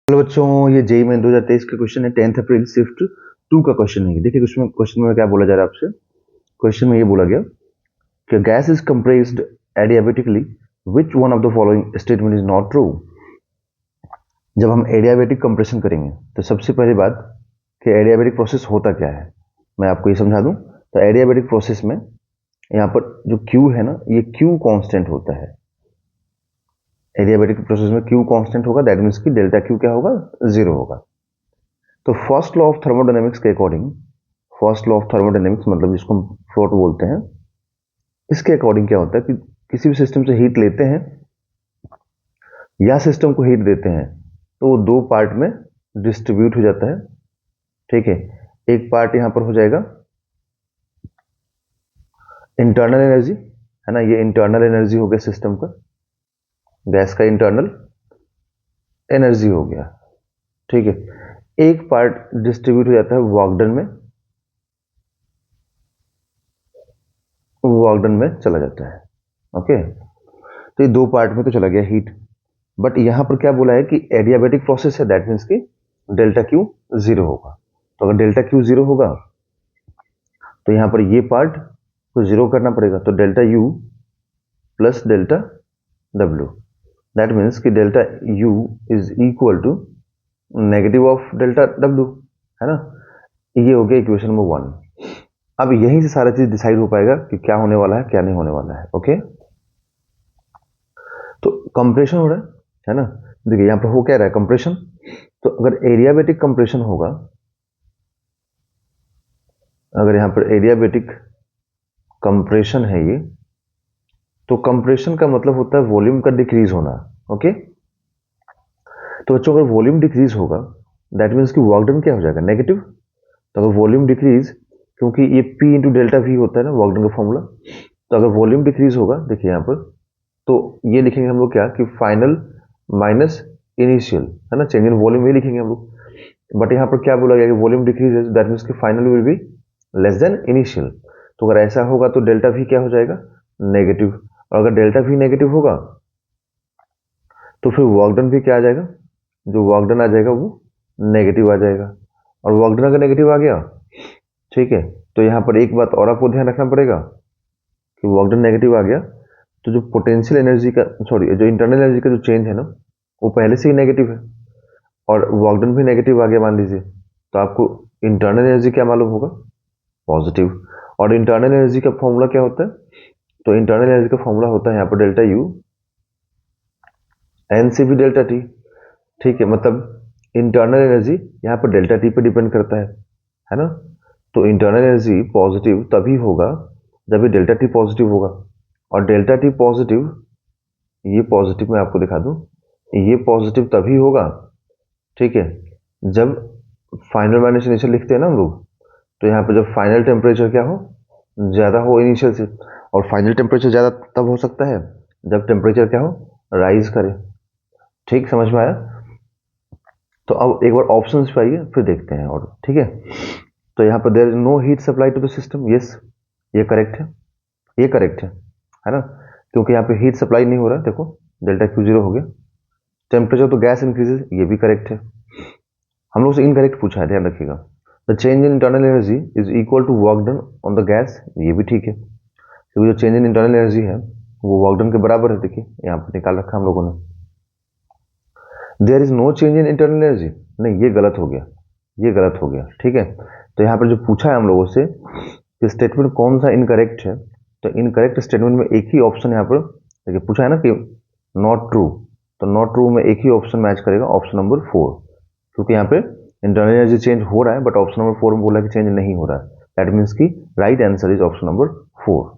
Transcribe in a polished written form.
Hello बच्चों, ये JEE main 2023 का क्वेश्चन है। 10 अप्रैल शिफ्ट 2 का क्वेश्चन है। देखिए क्वेश्चन में क्या बोला जा रहा है आपसे। क्वेश्चन में ये बोला गया कि gas is compressed adiabatically, which one of the following statement is not true. जब हम एडियाबेटिक कंप्रेशन करेंगे तो सबसे पहली बात कि एडियाबेटिक प्रोसेस होता क्या है, मैं आपको ये समझा दूं। तो एडियाबेटिक प्रोसेस में यहाँ पर जो क्यू है ना, ये क्यू कांस्टेंट होता है। एडियाबेटिक प्रोसेस में क्यू कांस्टेंट होगा, दैट मीन्स कि डेल्टा क्यू क्या होगा, 0 होगा। तो फर्स्ट लॉ ऑफ थर्मोडायनेमिक्स के according, first law of thermodynamics मतलब जिसको हम फ्लोट बोलते हैं, इसके अकॉर्डिंग क्या होता है कि किसी भी सिस्टम से हीट लेते हैं या सिस्टम को हीट देते हैं तो वो दो पार्ट में डिस्ट्रीब्यूट हो जाता है। ठीक है, एक पार्ट यहां पर हो जाएगा इंटरनल एनर्जी, है ना, ये इंटरनल एनर्जी हो गया सिस्टम का, गैस का इंटरनल एनर्जी हो गया। ठीक है, एक पार्ट डिस्ट्रीब्यूट हो जाता है वर्क डन में, वर्क डन में चला जाता है। ओके, तो ये दो पार्ट में तो चला गया हीट, बट यहां पर क्या बोला है कि एडियाबेटिक प्रोसेस है, दैट मीन्स कि डेल्टा क्यू 0 होगा। तो अगर डेल्टा क्यू 0 होगा तो यहां पर ये पार्ट को 0 करना पड़ेगा, तो delta U plus delta W, that means कि delta U is equal to negative of delta W, है ना। ये हो गया इक्वेशन नंबर 1। अब यहीं से सारा चीज डिसाइड हो पाएगा कि क्या होने वाला है क्या नहीं होने वाला है। ओके, तो कंप्रेशन हो रहा है ना। देखिए यहां पर हो क्या रहा है, कंप्रेशन। तो अगर एडियाबेटिक कंप्रेशन होगा, अगर यहां पर एडियाबेटिक कंप्रेशन है ये, तो कंप्रेशन का मतलब होता है वॉल्यूम का डिक्रीज होना। ओके, तो बच्चों अगर वॉल्यूम डिक्रीज होगा दैट मीन्स कि वर्क डन क्या हो जाएगा, नेगेटिव। तो अगर वॉल्यूम डिक्रीज, क्योंकि ये P इंटू डेल्टा वी होता है ना वर्क डन का फॉर्मूला, तो अगर वॉल्यूम डिक्रीज होगा, देखिए यहां पर, तो ये लिखेंगे हम लोग क्या कि फाइनल माइनस इनिशियल, है ना, चेंज इन वॉल्यूम ये लिखेंगे हम लोग। बट यहाँ पर क्या बोला गया कि वॉल्यूम डिक्रीज है, दैट मीन्स कि final will be less than initial. तो अगर ऐसा होगा तो डेल्टा वी क्या हो जाएगा, नेगेटिव। और अगर डेल्टा वी नेगेटिव होगा तो फिर वर्क डन भी क्या आ जाएगा, जो वर्क डन आ जाएगा वो नेगेटिव आ जाएगा। और वर्क डन अगर नेगेटिव आ गया, ठीक है, तो यहाँ पर एक बात और आपको ध्यान रखना पड़ेगा कि वर्क डन नेगेटिव आ गया तो जो पोटेंशियल एनर्जी का, सॉरी, जो इंटरनल एनर्जी का जो चेंज है ना, वो पहले से ही नेगेटिव है। और वर्क डन भी नेगेटिव आ गया मान लीजिए, तो आपको इंटरनल एनर्जी क्या मालूम होगा, पॉजिटिव। और इंटरनल एनर्जी का फॉर्मूला क्या होता है, तो इंटरनल एनर्जी का फॉर्मूला होता है यहाँ पर delta U N C V delta T. ठीक है, मतलब इंटरनल एनर्जी यहाँ पर डेल्टा टी पे डिपेंड करता है ना। तो इंटरनल एनर्जी पॉजिटिव तभी होगा जब ये डेल्टा टी पॉजिटिव होगा। और डेल्टा टी पॉजिटिव, ये पॉजिटिव मैं आपको दिखा दूं, ये पॉजिटिव तभी होगा, ठीक है, जब फाइनल माइनस इनिशियल लिखते हैं ना हम लोग, तो यहाँ पे जब फाइनल टेम्परेचर क्या हो, ज्यादा हो इनिशियल से। और फाइनल टेम्परेचर ज्यादा तब हो सकता है जब टेम्परेचर क्या हो, राइज करे। ठीक, समझ में आया। तो अब एक बार ऑप्शन पे आइए फिर देखते हैं और, ठीक है। तो यहाँ पर there is no heat supply to the system, yes, ये करेक्ट है, ये करेक्ट है ना, क्योंकि यहाँ पे हीट सप्लाई नहीं हो रहा है। देखो डेल्टा क्यू 0 हो गया। टेम्परेचर तो गैस इंक्रीजेज, ये भी करेक्ट है। हम लोग से इनकरेक्ट पूछा है, ध्यान रखिएगा। The change in internal energy is equal to work done on the gas, ये भी ठीक है, क्योंकि जो चेंज इन इंटरनल एनर्जी है वो वर्क डन के बराबर है। देखिए यहाँ पर निकाल रखा हम लोगों ने। There is no change in internal energy, नहीं ये गलत हो गया, ये गलत हो गया। ठीक है, तो यहाँ पर जो पूछा है हम लोगों से कि स्टेटमेंट कौन सा इनकरेक्ट है, तो इनकरेक्ट स्टेटमेंट में एक ही ऑप्शन यहाँ पर देखिए पूछा है ना कि नॉट ट्रू, तो नॉट ट्रू में एक ही ऑप्शन मैच करेगा, ऑप्शन नंबर 4, क्योंकि यहाँ पे इंटरनल एनर्जी चेंज हो रहा है बट ऑप्शन नंबर 4 में बोला कि चेंज नहीं हो रहा है। दैट मीन्स की right answer is option number 4।